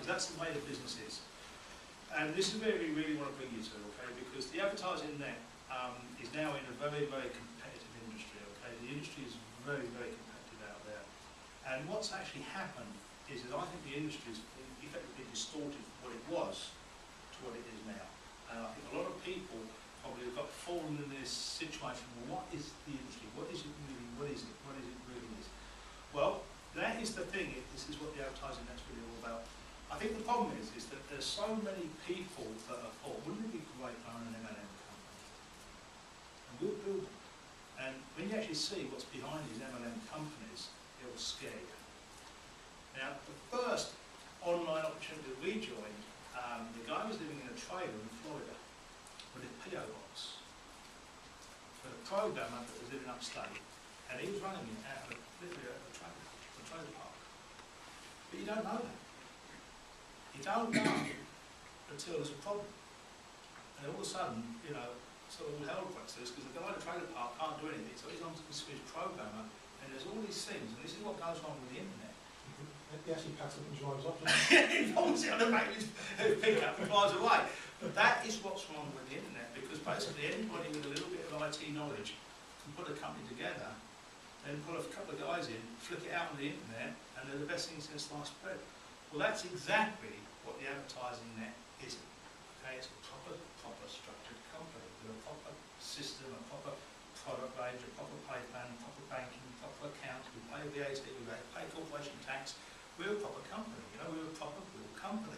because that's the way the business is. And this is where we really want to bring you to, okay, because the advertising net is now in a very, very competitive industry, okay. The industry is very, very competitive out there. And what's actually happened is that I think the industry has effectively distorted what it was to what it is now. And I think a lot of people probably have got fallen in this situation. Well, what is the industry? What is it really? What is it? What is it really is? Well, that is the thing. This is what the advertising net's really all about. I think the problem is that there's so many people that have thought, wouldn't it be great to own an MLM company? And we'll build them. And when you actually see what's behind these MLM companies, it will scare you. Now, the first online opportunity that we joined, the guy was living in a trailer in Florida with a P.O. box for a programmer that was living upstate, and he was running it out of literally a trailer park. But you don't know that. You don't know until there's a problem. And all of a sudden, you know, sort of all hell breaks loose because the guy in the trailer park can't do anything, so he's on to his programmer, and there's all these things, and this is what goes on with the internet. He actually packs up and drives off. He folds it on the back of his pickup and flies away. But that is what's wrong with the internet, because basically anybody with a little bit of IT knowledge can put a company together, then put a couple of guys in, flick it out on the internet, and they're the best thing since sliced bread. Well, that's exactly what the advertising net isn't. Okay, it's a proper structured company with a proper system, a proper product range, a proper pay plan, proper banking, proper accounts. We pay VAT, we pay corporation tax. We're a proper company, you know, we're a proper real company.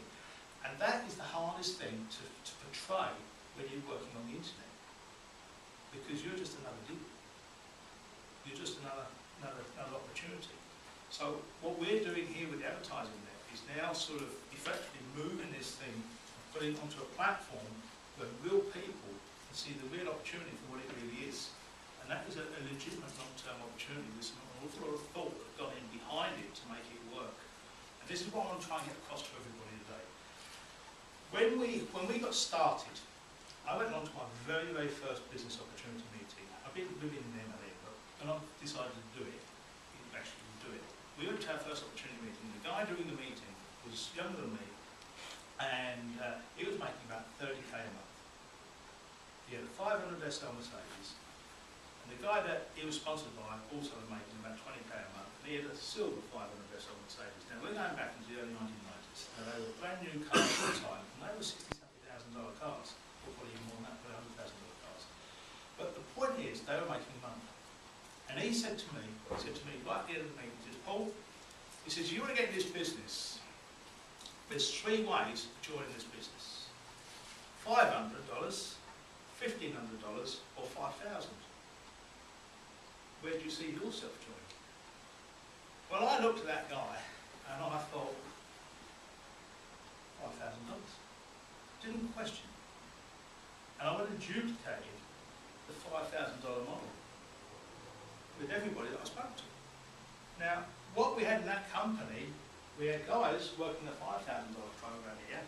And that is the hardest thing to portray when you're working on the internet. Because you're just another deal. You're just another opportunity. So what we're doing here with the advertising net is now sort of effectively moving this thing, putting it onto a platform where real people can see the real opportunity for what it really is. And that is a legitimate long-term opportunity. There's an awful lot of thought that got in behind it to make it work. And this is what I want to try and get across to everybody today. When we got started, I went on to my very, very first business opportunity meeting. I've been living in MLM, but when I decided to do it, you actually do it. We went to our first opportunity meeting. The guy doing the meeting was younger than me, and he was making about 30k a month. He had a 500 SL Mercedes, and the guy that he was sponsored by also was making about 20k a month, and he had a silver 500 SL Mercedes. Now we're going back into the early 1990s, and they were brand new cars at the time, and they were $60,000 cars, or probably even more than that, $100,000 cars. But the point is, they were making money. And he said to me right at the end of the meeting, he says, Paul, he says, you want to get in this business, there's three ways of joining this business. $500, $1,500, or $5,000. Where do you see yourself joining? Well, I looked at that guy, and I thought, $5,000. Didn't question. And I went and duplicated the $5,000 model with everybody that I spoke to. Now, what we had in that company, we had guys working a $5,000 program here,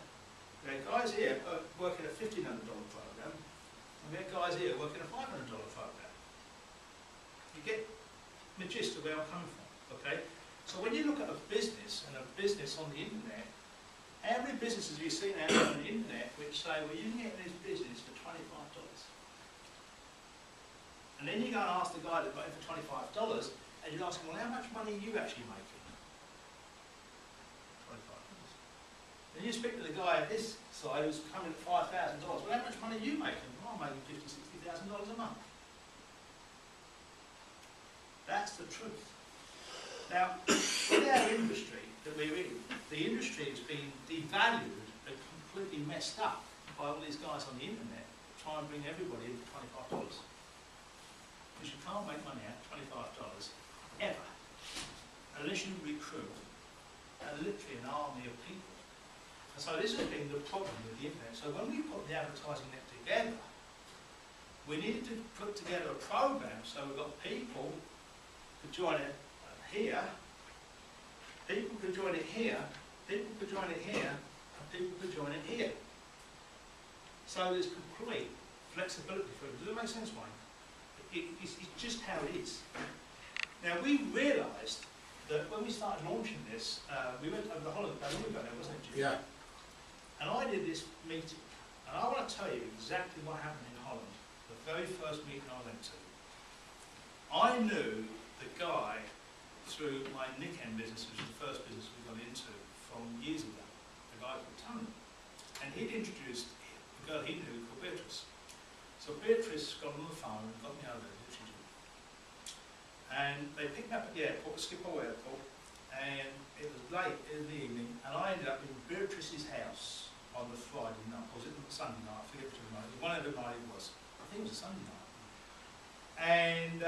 we had guys here working a $1,500 program, and we had guys here working a $500 program. You get the gist of where I'm coming from, okay? So when you look at a business, and a business on the internet, how many businesses have you seen out on the internet which say, well, you can get in this business for $25? And then you go and ask the guy that got in for $25, and you ask him, well, how much money are you actually making? $25. Then you speak to the guy on this side who's coming at $5,000. Well, how much money are you making? Well, I'm making $50,000, $60,000 a month. That's the truth. Now, in our industry that we're in, the industry has been devalued and completely messed up by all these guys on the internet that try and bring everybody in for $25. Because you can't make money out of $25 ever, unless you recruit literally an army of people. And so this has been the problem with the internet. So when we put the advertising net together, we needed to put together a program so we've got people who join it here, people could join it here, people could join it here, and people could join it here. So there's complete flexibility for it. Does it make sense, Wayne? It's just how it is. Now we realised that when we started launching this, we went over the holiday, a long ago now, wasn't it, Jim? Yeah. And I did this meeting, and I want to tell you exactly what happened in Holland, the very first meeting I went to. I knew the guy through my Nickend business, which was the first business we got into from years ago, a guy called Tony. And he'd introduced a girl he knew called Beatrice. So Beatrice got on the phone and got me over there, which she did. And they picked me up at the airport, Schiphol Airport, and it was late in the evening, and I ended up in Beatrice's house on the Friday night, or was it the Sunday night? I forget which night. Whatever night it was. I think it was a Sunday night. And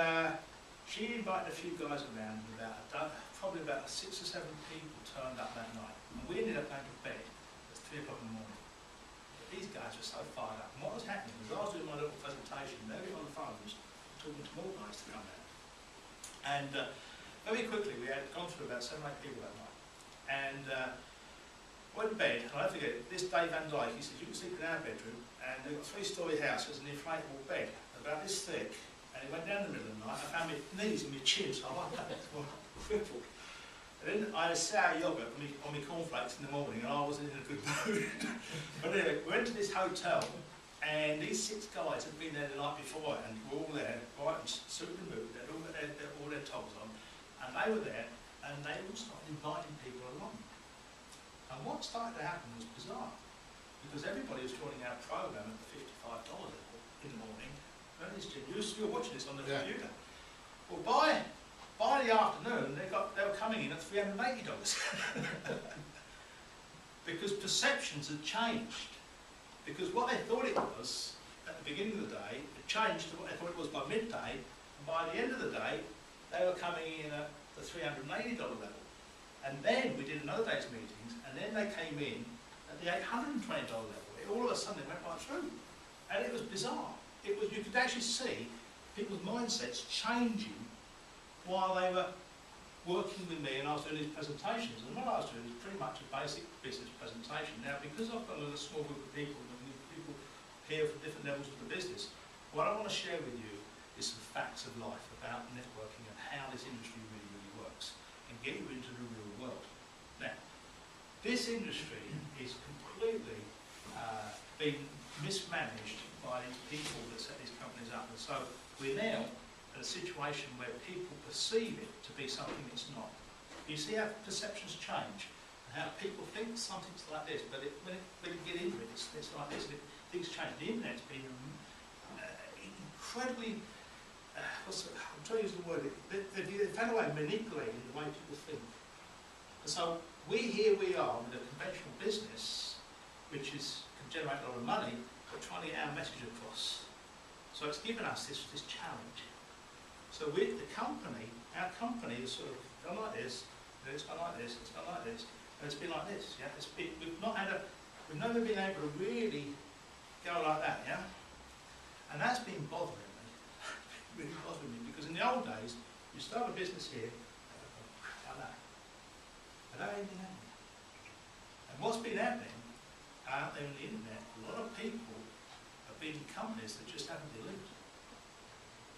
she invited a few guys around, probably about 6 or 7 people turned up that night. And we ended up going to bed at 3 o'clock in the morning. But these guys were so fired up. And what was happening was I was doing my little presentation, they were on the phones, talking to more guys to come out. And very quickly, we had gone through about 7 or 8 people that night. And went to bed, and I forget it, this Dave Van Dyke, he said, you can sleep in our bedroom, and they've got a 3-story house, there's an inflatable bed, about this thick, and it went down in the middle of the night, I found my knees and my chin, so I woke up, crippled. And then I had a sour yogurt on my cornflakes in the morning, and I wasn't in a good mood. But anyway, we went to this hotel, and these 6 guys had been there the night before, and were all there, right, and suited and booted, they had all their togs on, and they were there, and they all started inviting people along. And what started to happen was bizarre, because everybody was joining our program at the $55 level in the morning. You're watching this on the computer. Well, by the afternoon, they were coming in at $380 because perceptions had changed. Because what they thought it was at the beginning of the day, it changed to what they thought it was by midday, and by the end of the day, they were coming in at the $380 level. And then we did another day's meetings, and then they came in at the $820 level. All of a sudden, they went right through. And it was bizarre. You could actually see people's mindsets changing while they were working with me and I was doing these presentations. And what I was doing was pretty much a basic business presentation. Now, because I've got a little small group of people, and people here from different levels of the business, what I want to share with you is some facts of life about networking and how this industry really, really works, and get you into the real world. Now, this industry is completely been mismanaged by these people that set these companies up, and so we're now at a situation where people perceive it to be something it's not. You see how perceptions change, and how people think something's like this, but when you get into it, it's like this. Things change. The internet's been incredibly, I'm trying to use the word, they've found a way of manipulating the way people think. And so here we are with a conventional business, which can generate a lot of money, but trying to get our message across. So it's given us this challenge. So with the company, our company has sort of gone like this, and it's gone like this, it's gone like this, and it's been like this. Yeah, we've never been able to really go like that. Yeah, and that's been bothering me, really bothering me, because in the old days, you start a business here, like that, and that ain't been happening. And what's been happening out there on the internet, a lot of people have been companies that just haven't delivered.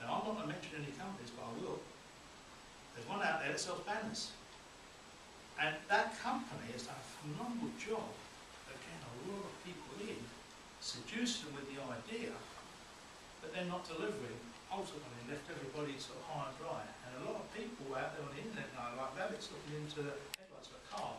Now, I'm not going to mention any companies, but I will. There's one out there that sells banners. And that company has done a phenomenal job of getting a lot of people in, seducing them with the idea, but they're not delivering. Ultimately, left everybody sort of high and dry. And a lot of people out there on the internet now, like rabbits looking into the headlights of a car,